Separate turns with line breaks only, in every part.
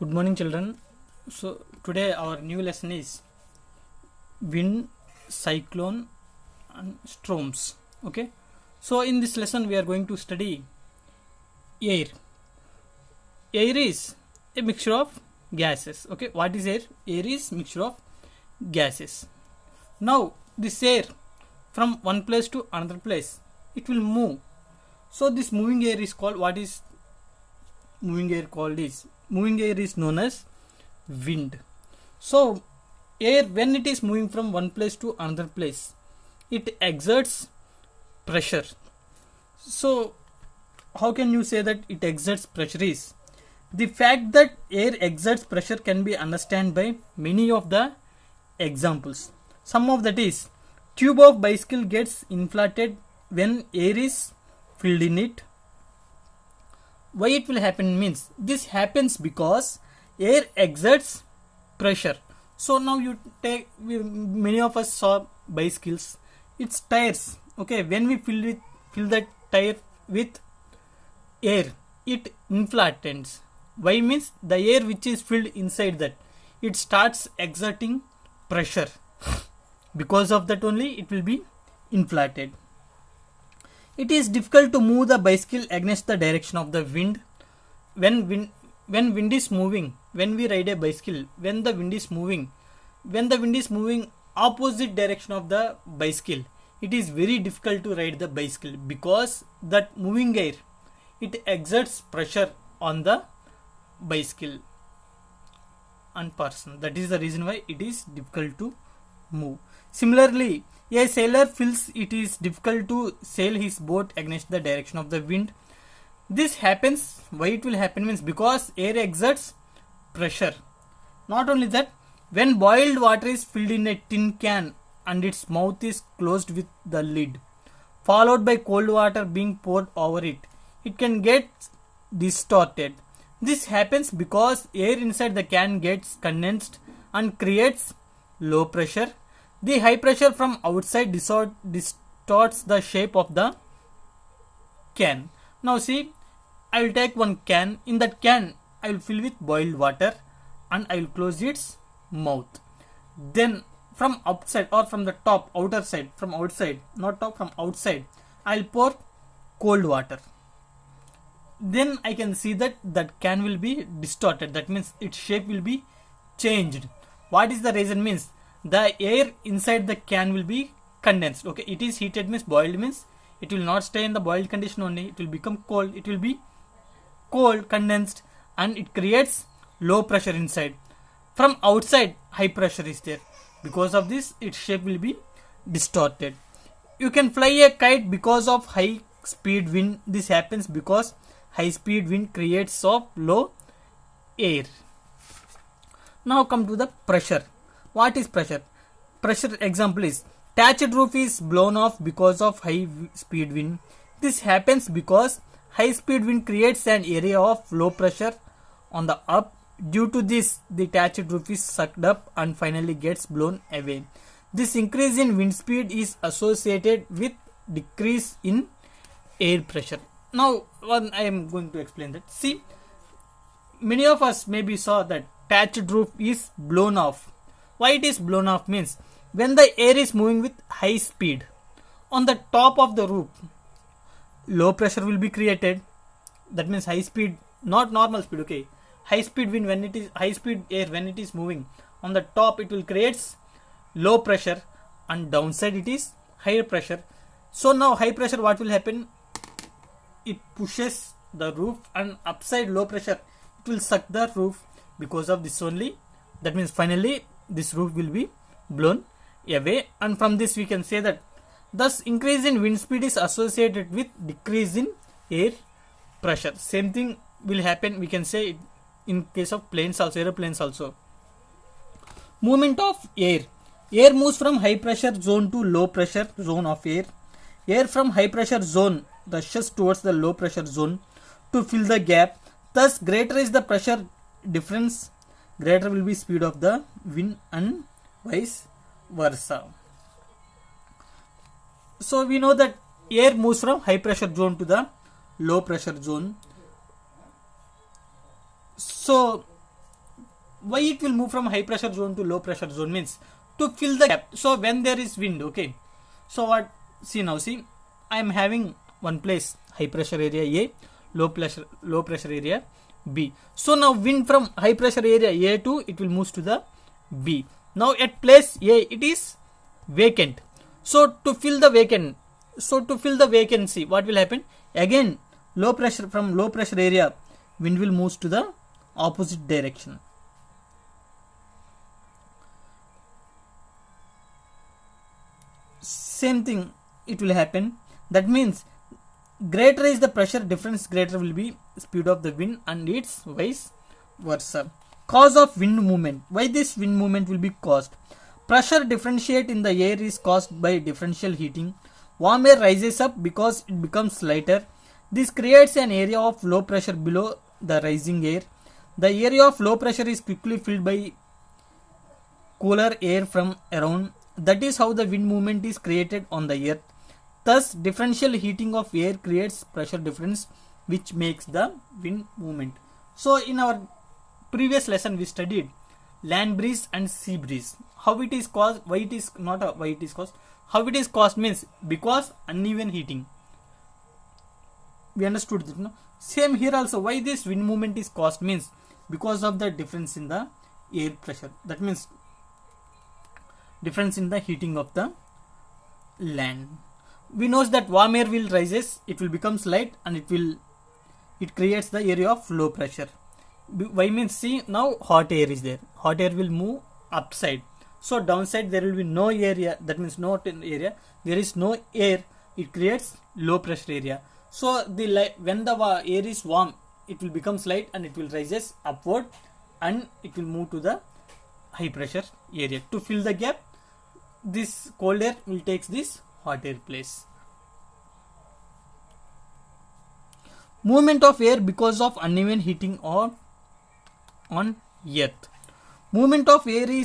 Good morning, children. So today our new lesson is wind, cyclone, and storms. Okay. So in this lesson we are going to study air. Air is a mixture of gases. Okay. What is air? Air is mixture of gases. Now this air from one place to another place, it will move. So this moving air is called, what is moving air called is? Moving air is known as wind. So air, when it is moving from one place to another place, it exerts pressure. So how can you say that it exerts pressure is? The fact that air exerts pressure can be understood by many of the examples. Some of that is, tube of bicycle gets inflated when air is filled in it. Why it will happen means, this happens because air exerts pressure. So now you take, many of us saw bicycles, its tires. Okay, when we fill that tire with air, it inflates. Why means, the air which is filled inside that, it starts exerting pressure. Because of that only it will be inflated. It is difficult to move the bicycle against the direction of the wind. When wind is moving, when we ride a bicycle, when the wind is moving opposite direction of the bicycle, it is very difficult to ride the bicycle, because that moving air, it exerts pressure on the bicycle and person. That is the reason why it is difficult to move. Similarly, a sailor feels it is difficult to sail his boat against the direction of the wind. This happens, why it will happen means, because air exerts pressure. Not only that, when boiled water is filled in a tin can and its mouth is closed with the lid, followed by cold water being poured over it, it can get distorted. This happens because air inside the can gets condensed and creates low pressure. The high pressure from outside distorts the shape of the can. Now see, I will take one can. In that can, I will fill with boiled water and I will close its mouth. Then from outside or from the top, outer side, from outside, not top, from outside, I will pour cold water. Then I can see that that can will be distorted. That means its shape will be changed. What is the reason means, the air inside the can will be condensed. Okay, it is heated means, boiled means, it will not stay in the boiled condition only, it will become cold, it will be cold, condensed, and it creates low pressure inside. From outside, high pressure is there. Because of this, its shape will be distorted. You can fly a kite because of high speed wind. This happens because high speed wind creates of low air. Now come to the pressure. What is pressure? Pressure example is, thatched roof is blown off because of high speed wind. This happens because high speed wind creates an area of low pressure on the up. Due to this, the thatched roof is sucked up and finally gets blown away. This increase in wind speed is associated with decrease in air pressure. Now I am going to explain that. See, many of us maybe saw that thatched roof is blown off. Why it is blown off means, when the air is moving with high speed, on the top of the roof, low pressure will be created. That means high speed, not normal speed, okay. High speed wind, when it is high speed air, when it is moving on the top, it will create low pressure, and downside it is higher pressure. So now high pressure, what will happen? It pushes the roof, and upside low pressure, it will suck the roof. Because of this only, that means finally this roof will be blown away. And from this we can say that, thus increase in wind speed is associated with decrease in air pressure. Same thing will happen, we can say, in case of planes also, aeroplanes also. Movement of air. Air moves from high pressure zone to low pressure zone of air. Air from high pressure zone rushes towards the low pressure zone to fill the gap. Thus greater is the pressure difference, greater will be speed of the wind, and vice versa. So we know that air moves from high pressure zone to the low pressure zone. So why it will move from high pressure zone to low pressure zone means to fill the gap. So when there is wind, okay, so what, see now, see, I am having one place high pressure area A, low pressure area B. So now wind from high pressure area A to it will move to the B. Now at place A it is vacant. So to fill the vacancy, what will happen? Again, from low pressure area, wind will move to the opposite direction. Same thing it will happen. That means greater is the pressure difference, greater will be speed of the wind, and it's vice versa. Cause of wind movement. Why this wind movement will be caused? Pressure differentiate in the air is caused by differential heating. Warm air rises up because it becomes lighter. This creates an area of low pressure below the rising air. The area of low pressure is quickly filled by cooler air from around. That is how the wind movement is created on the earth. Thus, differential heating of air creates pressure difference, which makes the wind movement. So, in our previous lesson, we studied land breeze and sea breeze. How it is caused, why it is not why it is caused. How it is caused means because uneven heating. We understood this, no? Same here also. Why this wind movement is caused means because of the difference in the air pressure. That means difference in the heating of the land. We know that warm air will rises, it will become light, and it creates the area of low pressure. Why means, see, now hot air is there. Hot air will move upside. So downside there will be no area. That means no area. There is no air. It creates low pressure area. So when the air is warm, it will become light and it will rises upward, and it will move to the high pressure area. To fill the gap, this cold air will take this hot air place. Movement of air because of uneven heating on earth. Movement of air in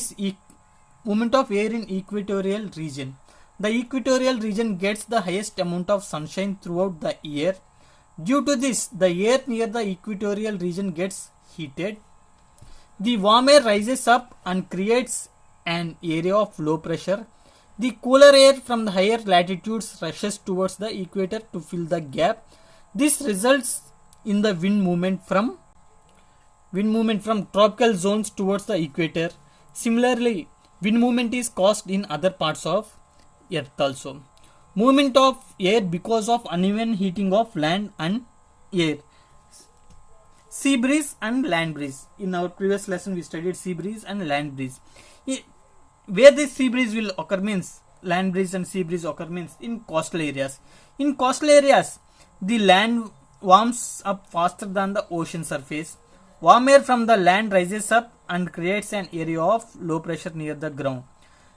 equatorial region. The equatorial region gets the highest amount of sunshine throughout the year. Due to this, the air near the equatorial region gets heated. The warm air rises up and creates an area of low pressure. The cooler air from the higher latitudes rushes towards the equator to fill the gap. This results in the wind movement from tropical zones towards the equator. Similarly, wind movement is caused in other parts of earth also. Movement of air because of uneven heating of land and air. Sea breeze and land breeze. In our previous lesson, we studied sea breeze and land breeze. Where this sea breeze will occur means, land breeze and sea breeze occur means in coastal areas. In coastal areas, the land warms up faster than the ocean surface. Warm air from the land rises up and creates an area of low pressure near the ground.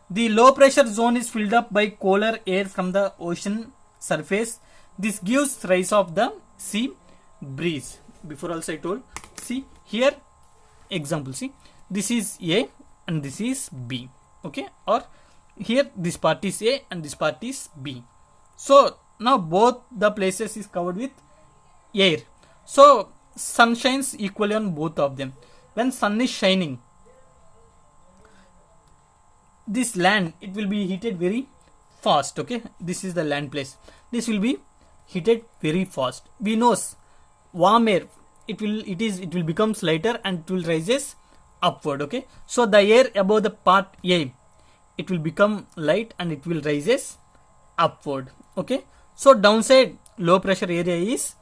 The low pressure zone is filled up by colder air from the ocean surface. This gives rise of the sea breeze. Before also I told, see here example, see, this is A and this is B. Okay, or here this part is A and this part is B. So now both the places is covered with air. So sun shines equally on both of them. When sun is shining, this land, it will be heated very fast. Okay, this is the land place. This will be heated very fast. We know warm air, it will become lighter and it will rises upward. Okay, so the air above the part A, it will become light and it will rises upward. Okay, so downside low pressure area is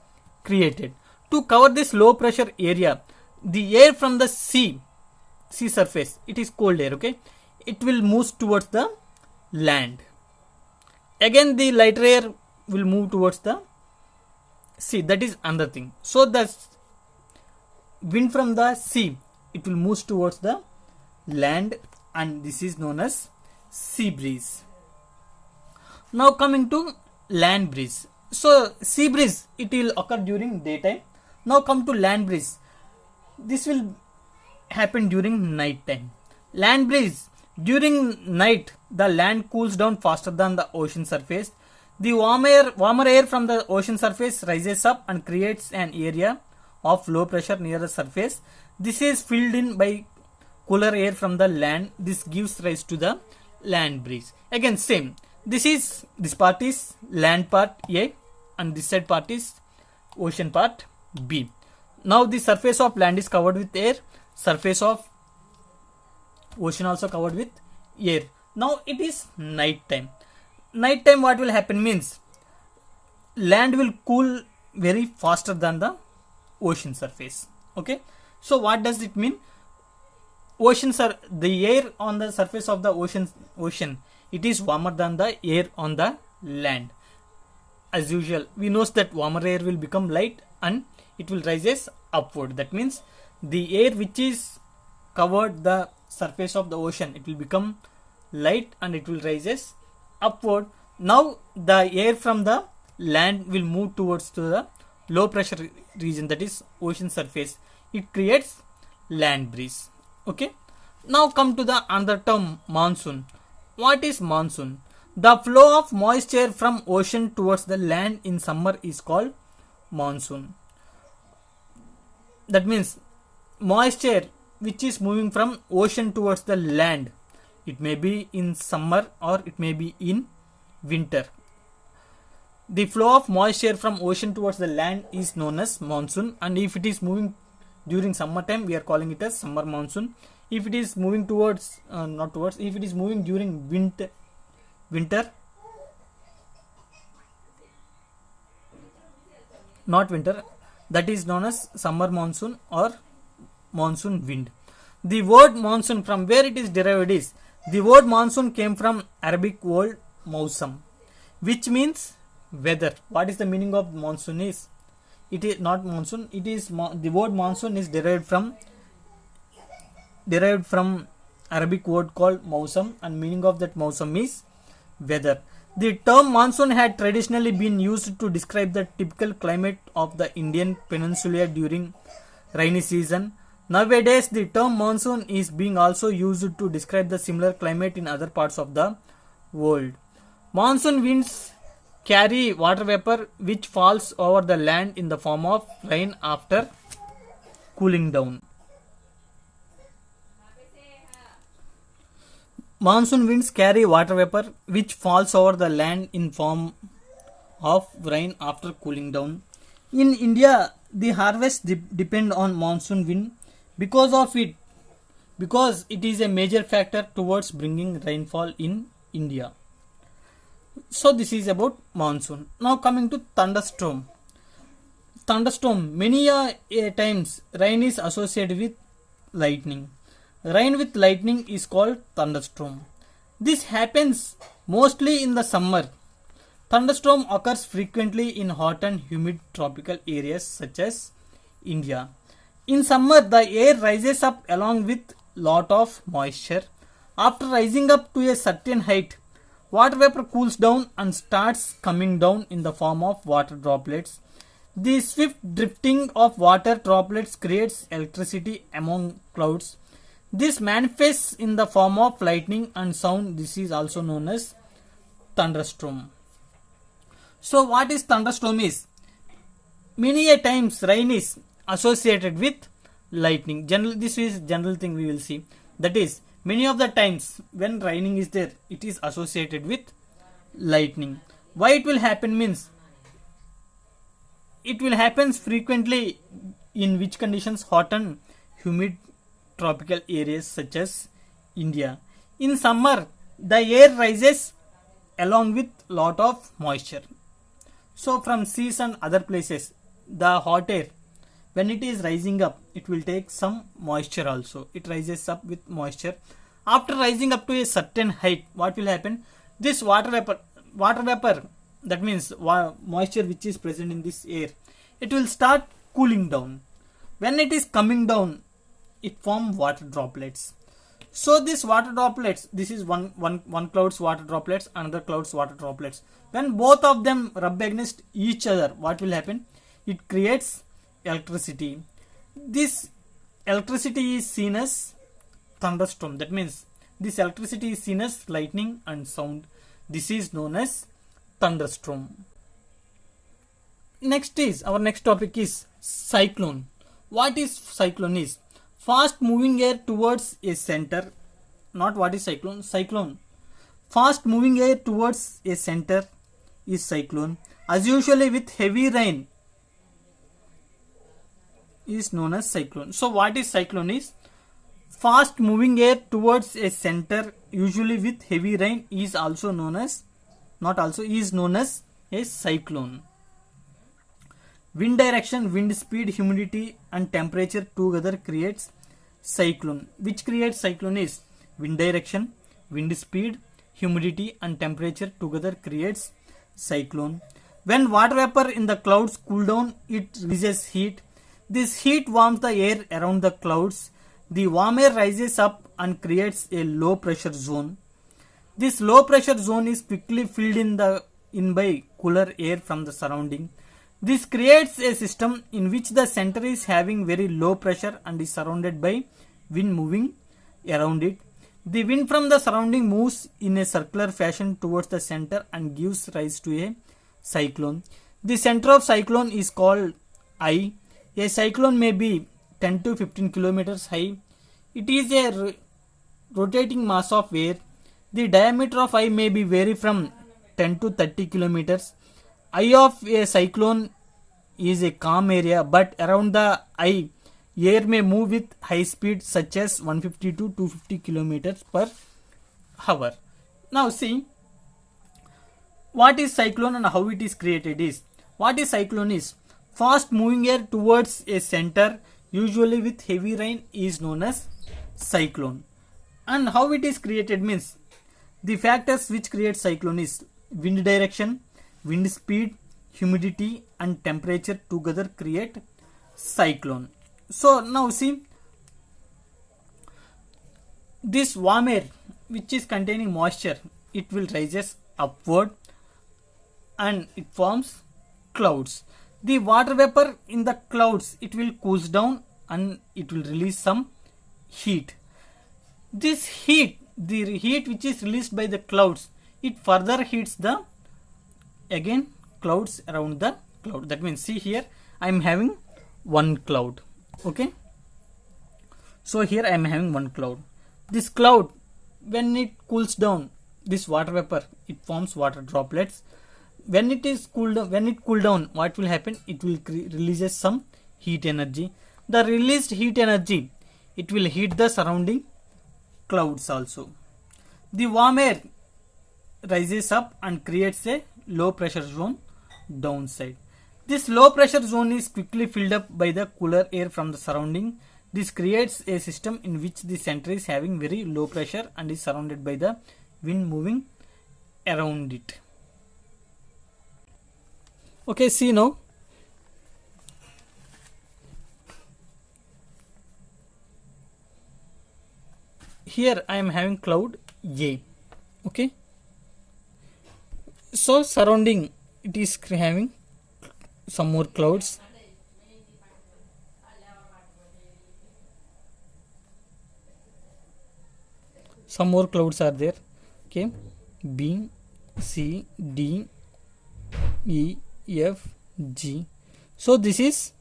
created. To cover this low pressure area, the air from the sea surface, it is cold air. Okay, it will move towards the land. Again the lighter air will move towards the sea. That is another thing. So the wind from the sea, it will move towards the land, and this is known as sea breeze. Now coming to land breeze. So sea breeze, it will occur during daytime. Now come to land breeze. This will happen during night time. Land breeze, during night the land cools down faster than the ocean surface. The warmer air from the ocean surface rises up and creates an area of low pressure near the surface. This is filled in by cooler air from the land. This gives rise to the land breeze. Again same, this part is land part A and this side part is ocean part B. Now the surface of land is covered with air, surface of ocean also covered with air. Now it is night time. Night time, what will happen means land will cool very faster than the ocean surface. Okay, so what does it mean? The air on the surface of the ocean, it is warmer than the air on the land. As usual, we know that warmer air will become light and it will rises upward. That means the air which is covered the surface of the ocean, it will become light and it will rises upward. Now the air from the land will move towards to the low pressure region, that is ocean surface. It creates land breeze. Okay, now come to the another term, monsoon. What is monsoon? The flow of moisture from ocean towards the land in summer is called monsoon. That means moisture which is moving from ocean towards the land, it may be in summer or it may be in winter. The flow of moisture from ocean towards the land is known as monsoon, and if it is moving during summertime, we are calling it as summer monsoon. If it is moving towards if it is moving during winter, that is known as summer monsoon or monsoon wind. The word monsoon, from where it is derived is, the word monsoon came from Arabic word mausam, which means weather. What is the meaning of monsoon is? It is not monsoon, it is the word monsoon is derived from Arabic word called mausam, and meaning of that mausam is weather. The term monsoon had traditionally been used to describe the typical climate of the Indian peninsula during rainy season. Nowadays, the term monsoon is being also used to describe the similar climate in other parts of the world. Monsoon winds carry water vapor which falls over the land in the form of rain after cooling down. Monsoon winds carry water vapor which falls over the land in form of rain after cooling down. In India, the harvest depend on monsoon wind because it is a major factor towards bringing rainfall in India. So this is about monsoon. Now coming to thunderstorm. Many times rain is associated with lightning. Rain with lightning is called thunderstorm. This happens mostly in the summer. Thunderstorm occurs frequently in hot and humid tropical areas such as India. In summer, the air rises up along with lot of moisture. After rising up to a certain height, water vapor cools down and starts coming down in the form of water droplets. The swift drifting of water droplets creates electricity among clouds. This manifests in the form of lightning and sound. This is also known as thunderstorm. So what is thunderstorm is? Many a times rain is associated with lightning. This is general thing we will see. That is, many of the times when raining is there, it is associated with lightning. Why it will happen means, it will happen frequently in which conditions? Hot and humid tropical areas such as India. In summer, the air rises along with lot of moisture. So from seas and other places, the hot air, when it is rising up, it will take some moisture also. It rises up with moisture. After rising up to a certain height, what will happen? This water vapor, that means moisture which is present in this air, it will start cooling down. When it is coming down, it forms water droplets. So this water droplets, this is one cloud's water droplets, another cloud's water droplets. When both of them rub against each other, what will happen? It creates electricity. This electricity is seen as thunderstorm. That means this electricity is seen as lightning and sound. This is known as thunderstorm. Our next topic is cyclone. What is cyclone is? fast moving air towards a center, not what is cyclone. Fast moving air towards a center is cyclone, as usually with heavy rain is known as cyclone. So what is cyclone is fast moving air towards a center usually with heavy rain is also known as, not also, is known as a cyclone. Wind direction, wind speed, humidity and temperature together creates cyclone. Which creates cyclone is wind direction, wind speed, humidity and temperature together creates cyclone. When water vapor in the clouds cool down, it releases heat. This heat warms the air around the clouds. The warm air rises up and creates a low pressure zone. This low pressure zone is quickly filled in by cooler air from the surrounding. This creates a system in which the center is having very low pressure and is surrounded by wind moving around it. The wind from the surrounding moves in a circular fashion towards the center and gives rise to a cyclone. The center of cyclone is called eye. A cyclone may be 10 to 15 kilometers high. It is a rotating mass of air. The diameter of eye may be vary from 10 to 30 kilometers. Eye of a cyclone is a calm area, but around the eye, air may move with high speed such as 150 to 250 kilometers per hour. Now see, what is cyclone and how it is created is, what is cyclone is fast moving air towards a center usually with heavy rain is known as cyclone. And how it is created means, the factors which create cyclone is wind direction, wind speed, humidity and temperature together create cyclone. So now see, this warm air which is containing moisture, it will rises upward and it forms clouds. The water vapor in the clouds, it will cools down and it will release some heat. This heat, the heat which is released by the clouds, it further heats the again clouds around the cloud. That means see here I am having one cloud. Okay, so here I am having one cloud. This cloud, when it cools down, this water vapor, it forms water droplets. When it is cooled down, when it cool down, what will happen? It will releases some heat energy. The released heat energy, it will heat the surrounding clouds also. The warm air rises up and creates a low pressure zone downside. This low pressure zone is quickly filled up by the cooler air from the surrounding. This creates a system in which the center is having very low pressure and is surrounded by the wind moving around it. Okay, see now. Here I am having cloud A. Okay. So surrounding it is having some more clouds. Some more clouds are there. Okay. B, C, D, E, F, G. So this is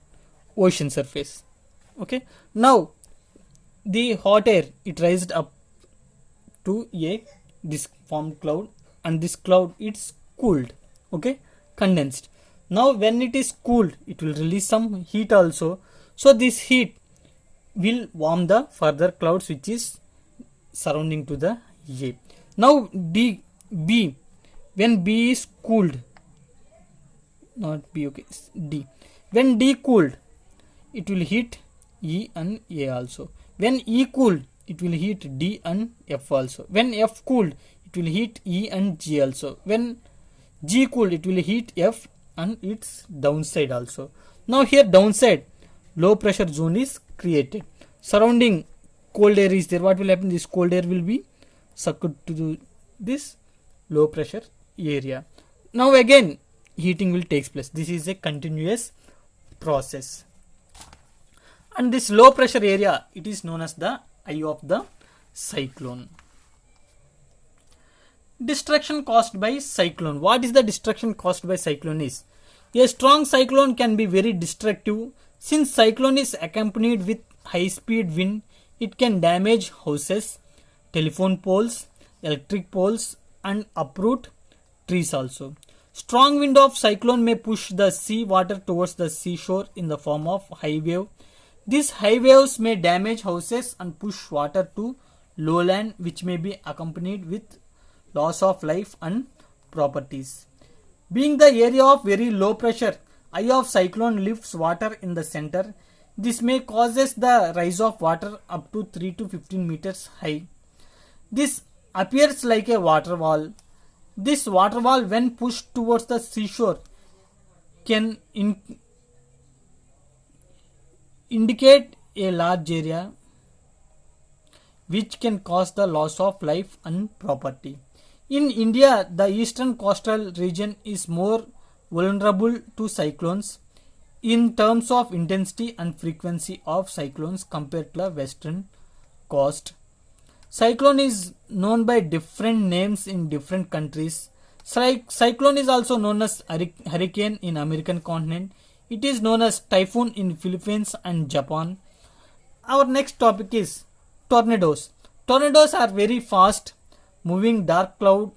ocean surface. Okay. Now the hot air, it raised up to a this formed cloud, and this cloud it's cooled. Okay, condensed. Now when it is cooled, it will release some heat also. So this heat will warm the further clouds which is surrounding to the A. Now B, when B is cooled, not B, okay, D. When D cooled, it will heat E and A also. When E cooled, it will heat D and F also. When F cooled, it will heat E and G also. When G cooled, it will heat F and its downside also. Now here downside, low pressure zone is created. Surrounding cold air is there. What will happen? This cold air will be sucked to this low pressure area. Now again heating will take place. This is a continuous process. And this low pressure area, it is known as the eye of the cyclone. Destruction caused by cyclone. What is the destruction caused by cyclone is? A strong cyclone can be very destructive since cyclone is accompanied with high speed wind, it can damage houses, telephone poles, electric poles, and uproot trees also. Strong wind of cyclone may push the sea water towards the seashore in the form of high wave. These high waves may damage houses and push water to lowland, which may be accompanied with loss of life and properties. Being the area of very low pressure, eye of cyclone lifts water in the center. This may causes the rise of water up to 3 to 15 meters high. This appears like a water wall. This water wall, when pushed towards the seashore, can indicate a large area which can cause the loss of life and property. In India, the eastern coastal region is more vulnerable to cyclones in terms of intensity and frequency of cyclones compared to the western coast. Cyclone is known by different names in different countries. Cyclone is also known as hurricane in American continent. It is known as typhoon in Philippines and Japan. Our next topic is tornadoes. Tornadoes are very fast moving dark cloud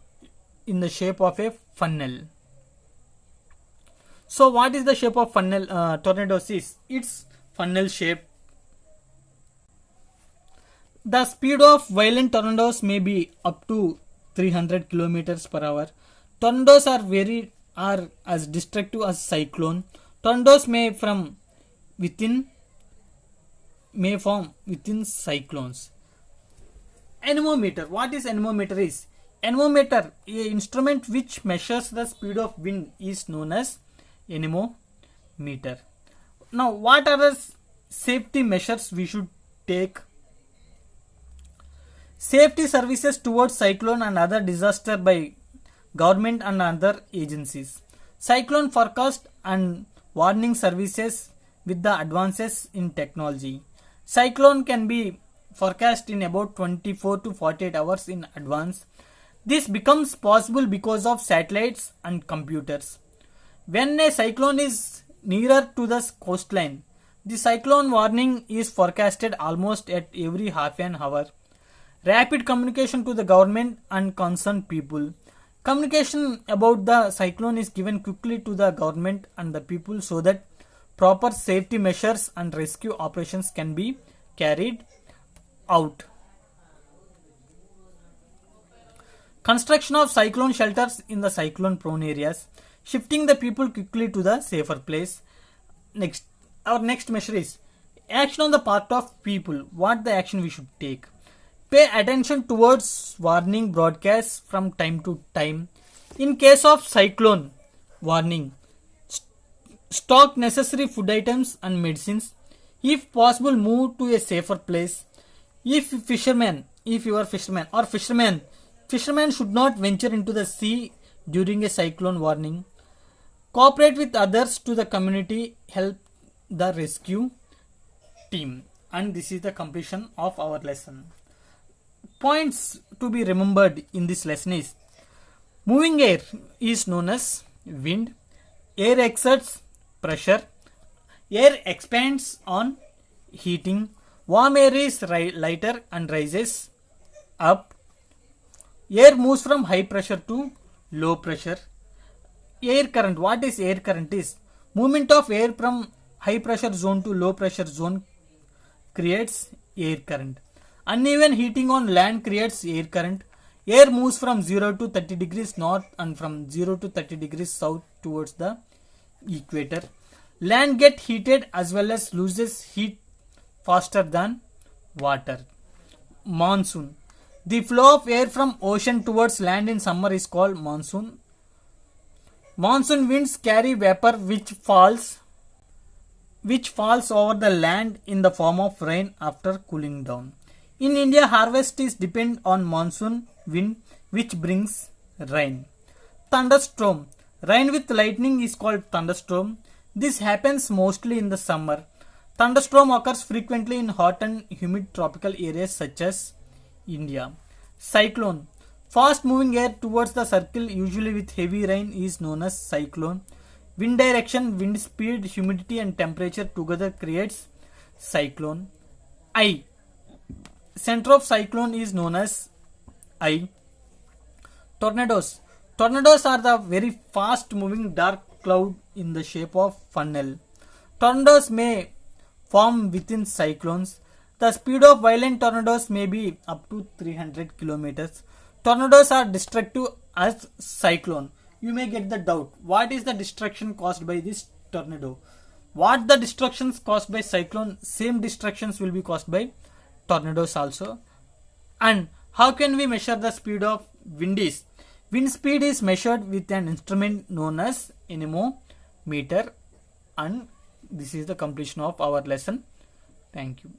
in the shape of a funnel. So what is the shape of funnel? Tornadoes is its funnel shape. The speed of violent tornadoes may be up to 300 kilometers per hour. Tornadoes are as destructive as cyclone. Tornadoes may form within cyclones. Anemometer. What is anemometer is? Anemometer, an instrument which measures the speed of wind, is known as anemometer. Now, what are the safety measures we should take? Safety services towards cyclone and other disaster by government and other agencies. Cyclone forecast and warning services with the advances in technology. Cyclone can be forecast in about 24 to 48 hours in advance. This becomes possible because of satellites and computers. When a cyclone is nearer to the coastline, the cyclone warning is forecasted almost at every half an hour. Rapid communication to the government and concerned people. Communication about the cyclone is given quickly to the government and the people so that proper safety measures and rescue operations can be carried out. Construction of cyclone shelters in the cyclone prone areas, shifting the people quickly to the safer place. Our next measure is action on the part of people. What the action we should take? Pay attention towards warning broadcasts from time to time. In case of cyclone warning, stock necessary food items and medicines. If possible, move to a safer place. If you are fisherman should not venture into the sea during a cyclone warning. Cooperate with others to the community, help the rescue team. And this is the completion of our lesson. Points to be remembered in this lesson is: moving air is known as wind. Air exerts pressure. Air expands on heating. Warm air is lighter and rises up. Air moves from high pressure to low pressure. Air current. What is air current is? Movement of air from high pressure zone to low pressure zone creates air current. Uneven heating on land creates air current. Air moves from 0 to 30 degrees north and from 0 to 30 degrees south towards the equator. Land gets heated as well as loses heat faster than water. Monsoon. The flow of air from ocean towards land in summer is called monsoon. Monsoon winds carry vapor which falls over the land in the form of rain after cooling down. In India, harvest is depend on monsoon wind which brings rain. Thunderstorm. Rain with lightning is called thunderstorm. This happens mostly in the summer. Thunderstorm occurs frequently in hot and humid tropical areas such as India. Cyclone. Fast moving air towards the circle, usually with heavy rain, is known as cyclone. Wind direction, wind speed, humidity and temperature together creates cyclone. I. Center of cyclone is known as I. Tornadoes. Tornadoes are the very fast moving dark cloud in the shape of funnel. Tornadoes may form within cyclones. The speed of violent tornadoes may be up to 300 kilometers. Tornadoes are destructive as cyclone. You may get the doubt. What is the destruction caused by this tornado? What the destructions caused by cyclone, same destructions will be caused by tornadoes also. And how can we measure the speed of wind is? Wind speed is measured with an instrument known as anemometer. And this is the completion of our lesson. Thank you.